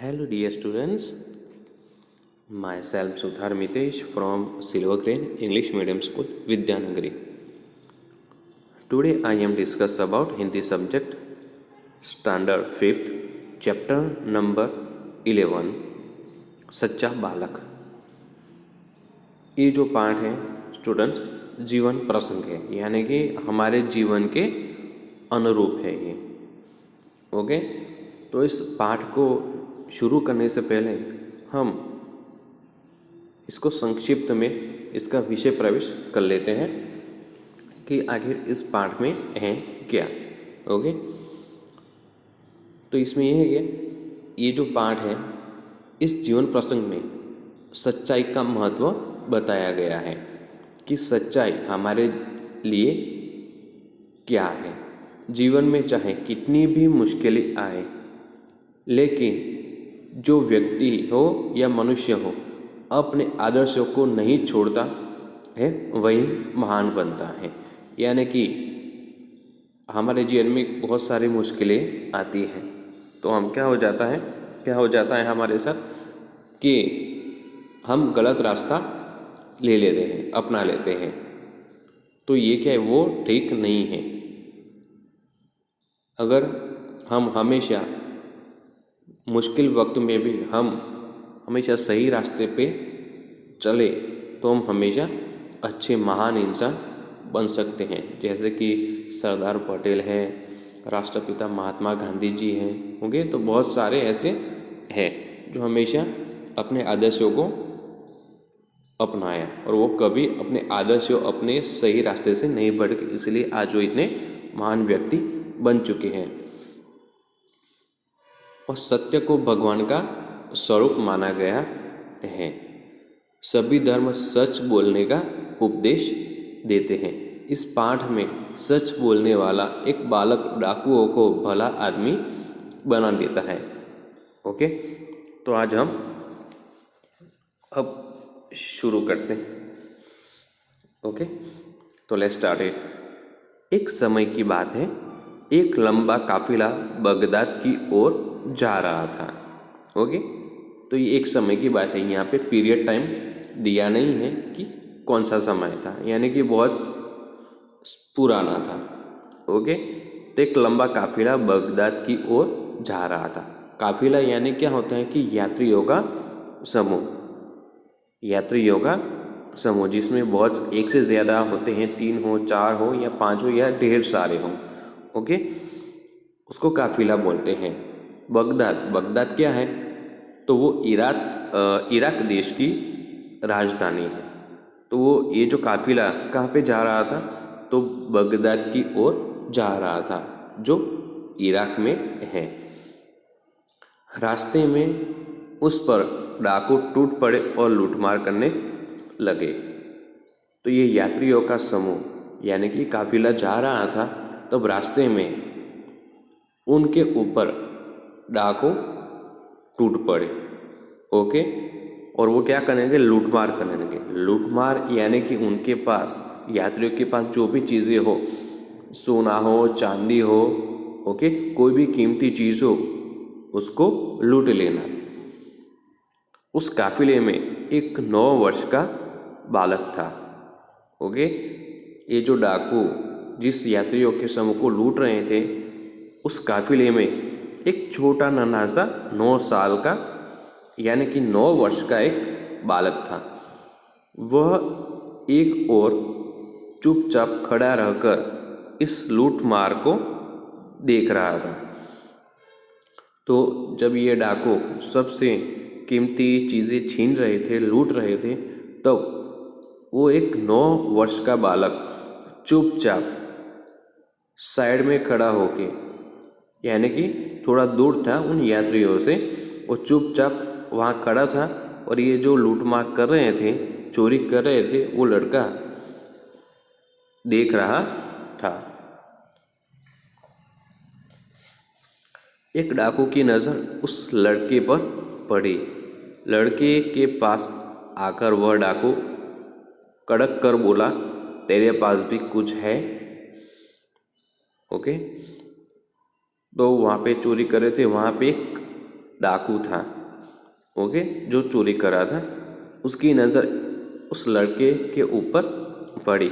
Hello dear students, myself Sudhar Mitesh from Silver Crane English Medium School, Vidyanagari. Today I am discuss about Hindi subject Standard 5th, Chapter number 11, सच्चा बालक। ये जो पाठ है students जीवन प्रसंग है, यानी कि हमारे जीवन के अनुरूप है ये। ओके, तो इस पाठ को शुरू करने से पहले हम इसको संक्षिप्त में इसका विषय प्रवेश कर लेते हैं कि आखिर इस पाठ में है क्या। ओके, तो इसमें यह है कि ये जो पाठ है इस जीवन प्रसंग में सच्चाई का महत्व बताया गया है कि सच्चाई हमारे लिए क्या है। जीवन में चाहे कितनी भी मुश्किलें आए, लेकिन जो व्यक्ति हो या मनुष्य हो अपने आदर्शों को नहीं छोड़ता है वही महान बनता है। यानी कि हमारे जीवन में बहुत सारी मुश्किलें आती हैं, तो हम क्या हो जाता है हमारे साथ कि हम गलत रास्ता ले लेते हैं, अपना लेते हैं। तो ये क्या है, वो ठीक नहीं है। अगर हम हमेशा मुश्किल वक्त में भी हम हमेशा सही रास्ते पे चले तो हम हमेशा अच्छे महान इंसान बन सकते हैं। जैसे कि सरदार पटेल हैं, राष्ट्रपिता महात्मा गांधी जी हैं। ओके, तो बहुत सारे ऐसे हैं जो हमेशा अपने आदर्शों को अपनाया और वो कभी अपने आदर्शों अपने सही रास्ते से नहीं भटके, इसलिए आज वो इतने महान व्यक्ति बन चुके हैं। और सत्य को भगवान का स्वरूप माना गया है। सभी धर्म सच बोलने का उपदेश देते हैं। इस पाठ में सच बोलने वाला एक बालक डाकुओं को भला आदमी बना देता है। ओके, तो आज हम अब शुरू करते हैं। ओके, तो लेट्स स्टार्ट इट। एक समय की बात है, एक लंबा काफिला बगदाद की ओर जा रहा था। ओके, तो ये एक समय की बात है, यहाँ पे पीरियड टाइम दिया नहीं है कि कौन सा समय था, यानी कि बहुत पुराना था। ओके, तो एक लंबा काफिला बगदाद की ओर जा रहा था। काफिला यानी क्या होता है कि यात्रियों का समूह, जिसमें बहुत एक से ज़्यादा होते हैं, 3 हो, 4 हो या 5 हो या ढेर सारे हों। ओके, उसको काफिला बोलते हैं। बगदाद क्या है, तो वो इराक देश की राजधानी है। तो वो ये जो काफिला कहाँ पे जा रहा था, तो बगदाद की ओर जा रहा था जो इराक में है। रास्ते में उस पर डाकू टूट पड़े और लूटमार करने लगे। तो ये यात्रियों का समूह यानी कि काफिला जा रहा था, तब रास्ते में उनके ऊपर डाकू टूट पड़े। ओके, और वो क्या करेंगे, लूटमार करेंगे। लूटमार यानी कि उनके पास, यात्रियों के पास जो भी चीज़ें हो, सोना हो, चांदी हो, ओके, कोई भी कीमती चीज़ हो, उसको लूट लेना। उस काफिले में एक 9 वर्ष का बालक था। ओके, ये जो डाकू जिस यात्रियों के समूह को लूट रहे थे, उस काफिले में एक छोटा नन्हा सा 9 साल का यानी कि 9 वर्ष का एक बालक था। वह एक और चुपचाप खड़ा रहकर इस लूटमार को देख रहा था। तो जब ये डाकू सबसे कीमती चीज़ें छीन रहे थे, लूट रहे थे, तब वो एक 9 वर्ष का बालक चुपचाप साइड में खड़ा होके, यानी कि थोड़ा दूर था उन यात्रियों से, वो चुपचाप वहाँ खड़ा था। और ये जो लूटमार कर रहे थे, चोरी कर रहे थे, वो लड़का देख रहा था। एक डाकू की नज़र उस लड़के पर पड़ी। लड़के के पास आकर वह डाकू कड़क कर बोला, तेरे पास भी कुछ है? ओके, तो वहाँ पे चोरी कर रहे थे, वहाँ पे एक डाकू था, ओके, जो चोरी कर रहा था, उसकी नज़र उस लड़के के ऊपर पड़ी।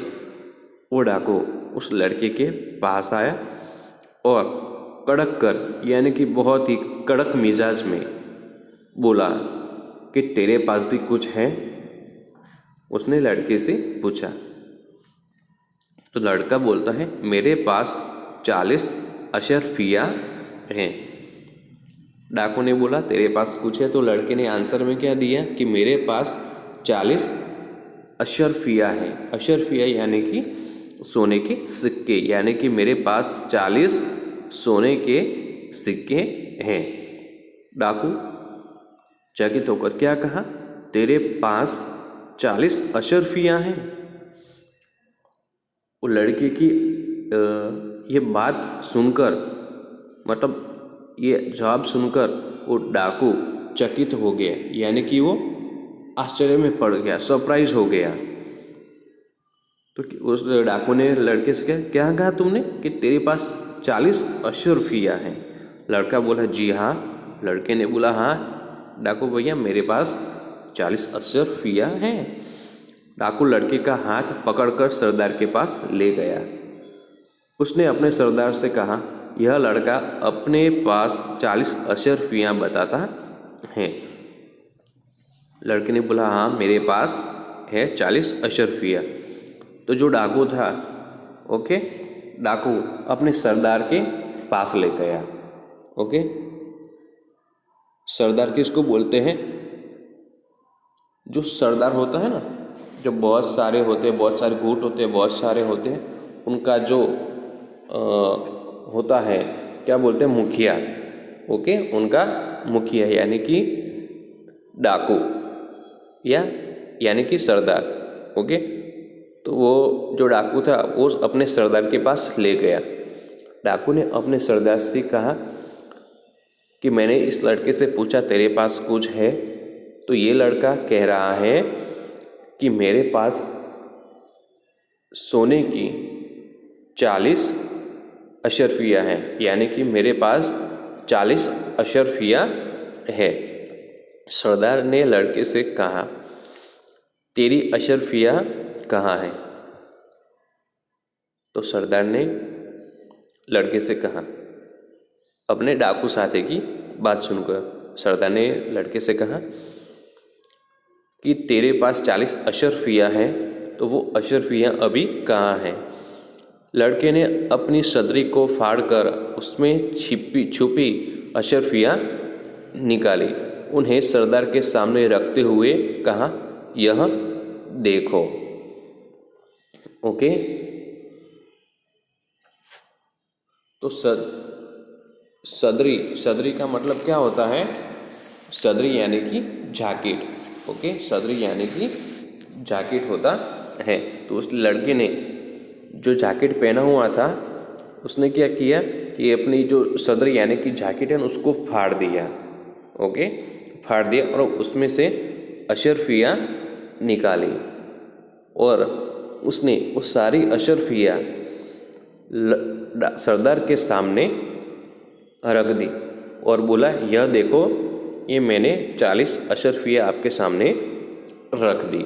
वो डाकू उस लड़के के पास आया और कड़क कर यानी कि बहुत ही कड़क मिजाज में बोला कि तेरे पास भी कुछ है। उसने लड़के से पूछा तो लड़का बोलता है मेरे पास 40 अशरफियाँ हैं। डाकू ने बोला तेरे पास कुछ है, तो लड़के ने आंसर में क्या दिया कि मेरे पास 40 अशरफियाँ हैं। अशरफिया यानी कि सोने के सिक्के, यानी कि मेरे पास 40 सोने के सिक्के हैं। डाकू चकित होकर क्या कहा, तेरे पास 40 अशरफियाँ हैं। वो लड़के की ये बात सुनकर, मतलब ये जवाब सुनकर वो डाकू चकित हो गया, यानी कि वो आश्चर्य में पड़ गया, सरप्राइज हो गया। तो उस डाकू ने लड़के से क्या कहा तुमने कि तेरे पास 40 अशरफियाँ हैं। लड़का बोला जी हाँ। लड़के ने बोला हाँ डाकू भैया मेरे पास 40 अशरफियाँ हैं। डाकू लड़के का हाथ पकड़कर सरदार के पास ले गया। उसने अपने सरदार से कहा यह लड़का अपने पास 40 अशरफियाँ बताता है। लड़के ने बोला हाँ मेरे पास है 40 अशरफियाँ। तो जो डाकू था, ओके, डाकू अपने सरदार के पास ले गया। ओके, सरदार किसको बोलते हैं, जो सरदार होता है ना, जो बहुत सारे होते हैं, बहुत सारे गुट होते हैं, बहुत सारे होते हैं, उनका जो होता है क्या बोलते हैं, मुखिया। ओके, उनका मुखिया यानी कि डाकू यानी कि सरदार। ओके, तो वो जो डाकू था वो अपने सरदार के पास ले गया। डाकू ने अपने सरदार से कहा कि मैंने इस लड़के से पूछा तेरे पास कुछ है, तो ये लड़का कह रहा है कि मेरे पास सोने की 40 अशरफियाँ हैं, यानी कि मेरे पास 40 अशरफियाँ है। सरदार ने लड़के से कहा तेरी अशरफियाँ कहाँ है। तो सरदार ने लड़के से कहा, अपने डाकू साथी की बात सुनकर सरदार ने लड़के से कहा कि तेरे पास 40 अशरफियाँ हैं, तो वो अशरफियाँ अभी कहाँ हैं। लड़के ने अपनी सदरी को फाड़कर उसमें छुपी अशरफियाँ निकाली, उन्हें सरदार के सामने रखते हुए कहा यह देखो। ओके, तो सदरी का मतलब क्या होता है, सदरी यानी कि जैकेट। ओके, सदरी यानी कि जैकेट होता है। तो उस लड़के ने जो जैकेट पहना हुआ था उसने क्या किया कि अपनी जो सदरी यानी कि जैकेट है उसको फाड़ दिया। ओके, फाड़ दिया और उसमें से अशरफियाँ निकाली और उसने वो सारी अशरफियाँ सरदार के सामने रख दी और बोला यह देखो, ये मैंने 40 अशरफियाँ आपके सामने रख दी।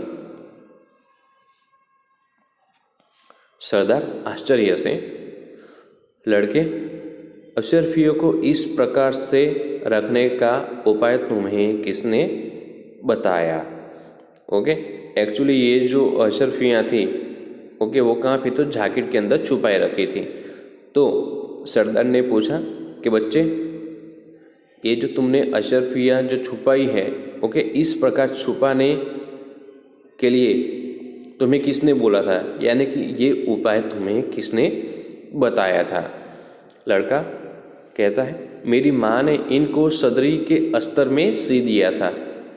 सरदार आश्चर्य से, लड़के अशरफियों को इस प्रकार से रखने का उपाय तुम्हें किसने बताया। ओके, एक्चुअली ये जो अशरफियाँ थी, ओके, वो कहाँ पे, तो जैकेट के अंदर छुपाए रखी थी। तो सरदार ने पूछा कि बच्चे ये जो तुमने अशरफियाँ जो छुपाई है, ओके, इस प्रकार छुपाने के लिए तुम्हें किसने बोला था, यानी कि ये उपाय तुम्हें किसने बताया था। लड़का कहता है मेरी माँ ने इनको सदरी के अस्तर में सी दिया था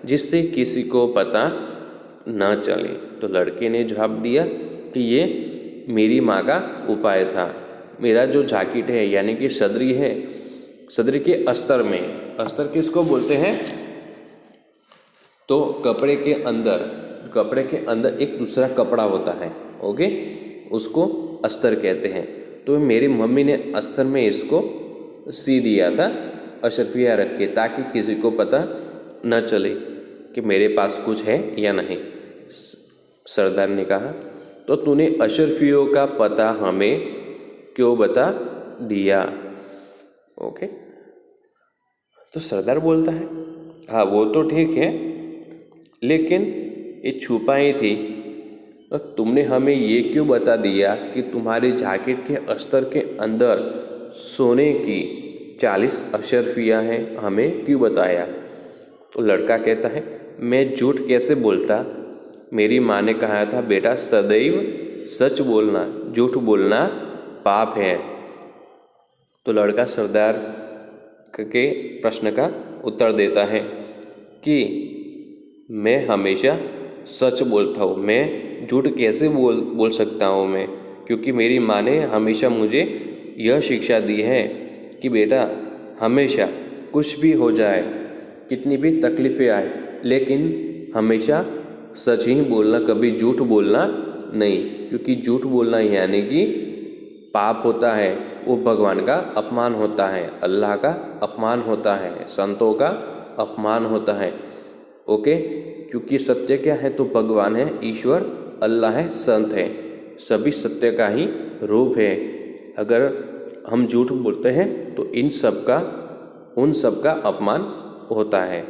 जिससे किसी को पता न चले। तो लड़के ने जवाब दिया कि ये मेरी माँ का उपाय था। मेरा जो जैकेट है यानी कि सदरी है, सदरी के अस्तर में, अस्तर किसको बोलते हैं, तो कपड़े के अंदर एक दूसरा कपड़ा होता है, ओके, उसको अस्तर कहते हैं। तो मेरी मम्मी ने अस्तर में इसको सी दिया था अशरफियाँ रख के, ताकि किसी को पता न चले कि मेरे पास कुछ है या नहीं। सरदार ने कहा, तो तूने अशरफियों का पता हमें क्यों बता दिया? ओके, तो सरदार बोलता है, हाँ वो तो ठीक है, लेकिन ये छुपाई थी, तो तुमने हमें ये क्यों बता दिया कि तुम्हारी जैकेट के अस्तर के अंदर सोने की 40 अशरफियाँ हैं? हमें क्यों बताया? तो लड़का कहता है, मैं झूठ कैसे बोलता? मेरी माँ ने कहा था, बेटा सदैव सच बोलना, झूठ बोलना पाप है। तो लड़का सरदार के प्रश्न का उत्तर देता है कि मैं हमेशा सच बोलता हूँ, मैं झूठ कैसे बोल सकता हूँ मैं, क्योंकि मेरी माँ ने हमेशा मुझे यह शिक्षा दी है कि बेटा हमेशा कुछ भी हो जाए, कितनी भी तकलीफ़ें आए, लेकिन हमेशा सच ही बोलना, कभी झूठ बोलना नहीं, क्योंकि झूठ बोलना यानी कि पाप होता है, वो भगवान का अपमान होता है, अल्लाह का अपमान होता है, संतों का अपमान होता है। ओके, क्योंकि सत्य क्या है? तो भगवान है, ईश्वर, अल्लाह है, संत है, सभी सत्य का ही रूप है। अगर हम झूठ बोलते हैं तो उन सब का अपमान होता है।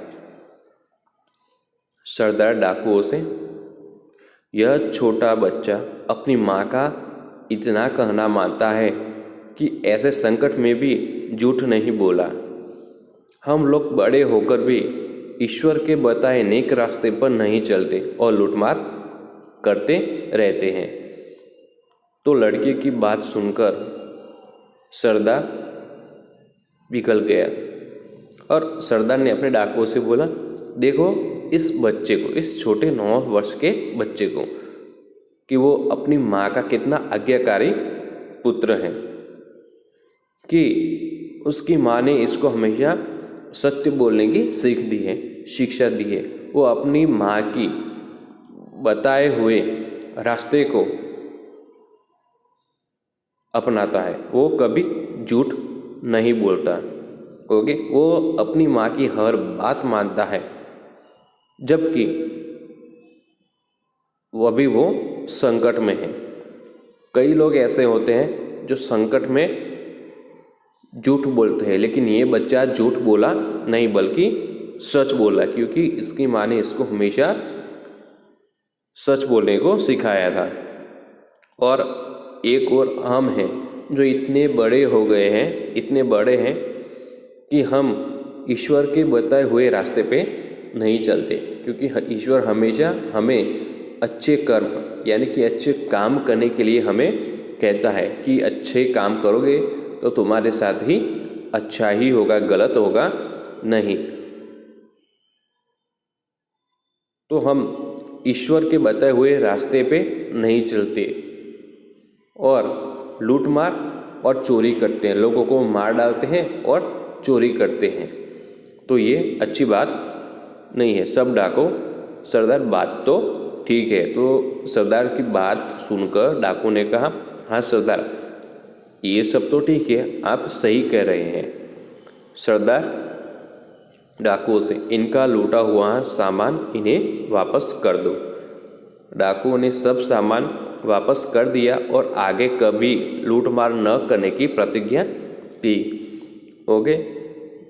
सरदार डाकुओं से, यह छोटा बच्चा अपनी माँ का इतना कहना मानता है कि ऐसे संकट में भी झूठ नहीं बोला। हम लोग बड़े होकर भी ईश्वर के बताए नेक रास्ते पर नहीं चलते और लूटमार करते रहते हैं। तो लड़के की बात सुनकर सरदार पिघल गया और सरदार ने अपने डाकुओं से बोला, देखो इस बच्चे को, इस छोटे 9 वर्ष के बच्चे को, कि वो अपनी माँ का कितना आज्ञाकारी पुत्र है, कि उसकी माँ ने इसको हमेशा सत्य बोलने की सीख दी है, शिक्षा दी है। वो अपनी माँ की बताए हुए रास्ते को अपनाता है, वो कभी झूठ नहीं बोलता। ओके, वो अपनी माँ की हर बात मानता है, जबकि वो संकट में है। कई लोग ऐसे होते हैं जो संकट में झूठ बोलते हैं, लेकिन ये बच्चा झूठ बोला नहीं, बल्कि सच बोला, क्योंकि इसकी माँ ने इसको हमेशा सच बोलने को सिखाया था। और एक और हम हैं जो इतने बड़े हो गए हैं, इतने बड़े हैं कि हम ईश्वर के बताए हुए रास्ते पे नहीं चलते, क्योंकि ईश्वर हमेशा हमें अच्छे कर्म यानी कि अच्छे काम करने के लिए हमें कहता है कि अच्छे काम करोगे तो तुम्हारे साथ ही अच्छा ही होगा, गलत होगा नहीं। तो हम ईश्वर के बताए हुए रास्ते पे नहीं चलते और लूटमार और चोरी करते हैं, लोगों को मार डालते हैं और चोरी करते हैं। तो ये अच्छी बात नहीं है। सब डाको, सरदार बात तो ठीक है। तो सरदार की बात सुनकर डाकू ने कहा, हाँ सरदार ये सब तो ठीक है, आप सही कह रहे हैं। सरदार डाकुओं से, इनका लूटा हुआ सामान इन्हें वापस कर दो। डाकुओं ने सब सामान वापस कर दिया और आगे कभी लूटमार न करने की प्रतिज्ञा की। ओके,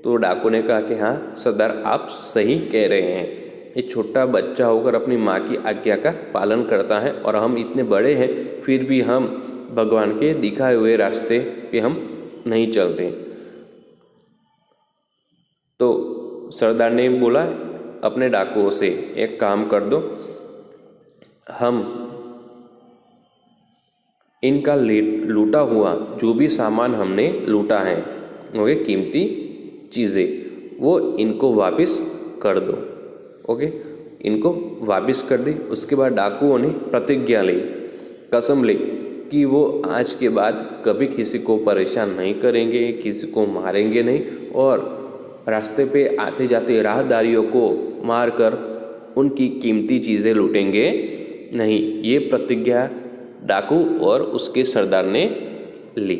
तो डाकू ने कहा कि हाँ सरदार आप सही कह रहे हैं, ये छोटा बच्चा होकर अपनी माँ की आज्ञा का पालन करता है और हम इतने बड़े हैं फिर भी हम भगवान के दिखाए हुए रास्ते पे हम नहीं चलते। तो सरदार ने बोला अपने डाकुओं से, एक काम कर दो, हम इनका लूटा हुआ जो भी सामान हमने लूटा है, ओके, कीमती चीज़ें, वो इनको वापस कर दो। ओके, इनको वापस कर दी। उसके बाद डाकुओं ने प्रतिज्ञा ली, कसम ली कि वो आज के बाद कभी किसी को परेशान नहीं करेंगे, किसी को मारेंगे नहीं और रास्ते पे आते जाते राहदारियों को मारकर उनकी कीमती चीज़ें लूटेंगे नहीं। ये प्रतिज्ञा डाकू और उसके सरदार ने ली।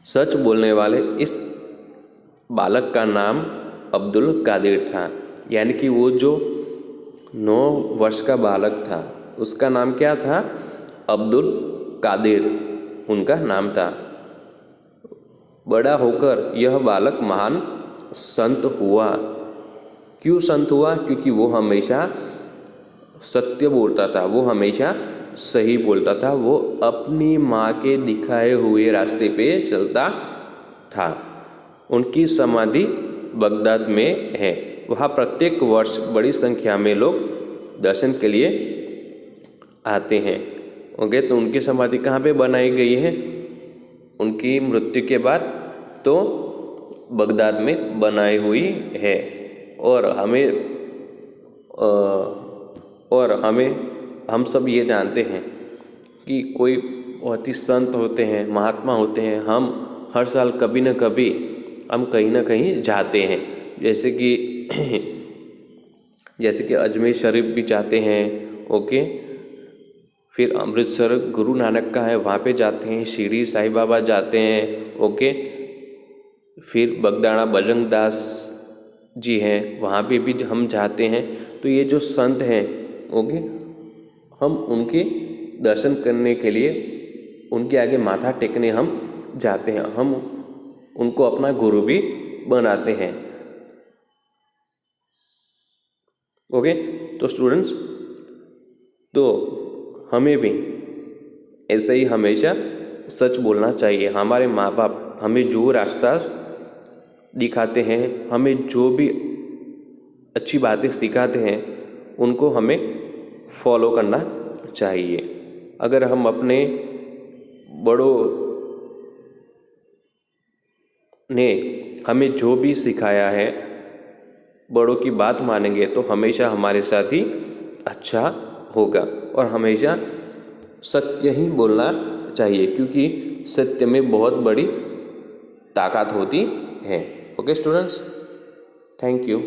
सच बोलने वाले इस बालक का नाम अब्दुल कादिर था, यानी कि वो जो 9 वर्ष का बालक था उसका नाम क्या था? अब्दुल कादिर उनका नाम था। बड़ा होकर यह बालक महान संत हुआ। क्यों संत हुआ? क्योंकि वो हमेशा सत्य बोलता था, वो हमेशा सही बोलता था, वो अपनी माँ के दिखाए हुए रास्ते पे चलता था। उनकी समाधि बगदाद में है। वहाँ प्रत्येक वर्ष बड़ी संख्या में लोग दर्शन के लिए आते हैं। ओके, तो उनकी समाधि कहाँ पे बनाई गई है? उनकी मृत्यु के बाद तो बगदाद में बनाई हुई है। और हम सब ये जानते हैं कि कोई बहुत ही संत होते हैं, महात्मा होते हैं, हम हर साल कभी न कभी हम कहीं ना कहीं जाते हैं। जैसे कि अजमेर शरीफ भी जाते हैं। ओके, फिर अमृतसर गुरु नानक का है, वहाँ पे जाते हैं। शिरडी साईं बाबा जाते हैं। ओके, फिर बगदाना बजरंग दास जी हैं, वहाँ पे भी हम जाते हैं। तो ये जो संत हैं, ओके, हम उनके दर्शन करने के लिए उनके आगे माथा टेकने हम जाते हैं। हम उनको अपना गुरु भी बनाते हैं। ओके, तो स्टूडेंट्स, तो हमें भी ऐसे ही हमेशा सच बोलना चाहिए। हमारे माँ बाप हमें जो रास्ता दिखाते हैं, हमें जो भी अच्छी बातें सिखाते हैं, उनको हमें फॉलो करना चाहिए। अगर हम अपने बड़ों ने हमें जो भी सिखाया है, बड़ों की बात मानेंगे तो हमेशा हमारे साथ ही अच्छा होगा। और हमेशा सत्य ही बोलना चाहिए, क्योंकि सत्य में बहुत बड़ी ताकत होती है। Okay students, thank you.